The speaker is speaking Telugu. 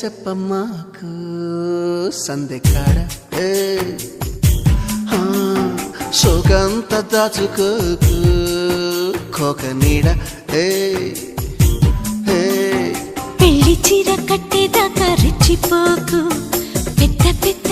చెప్పమ్మాకు సందెకాడ సోకంత దాచుకోకు కోక నీడ పెళ్లి చీర కట్టేదాకా రెచ్చిపోకు పెద్ద పెద్ద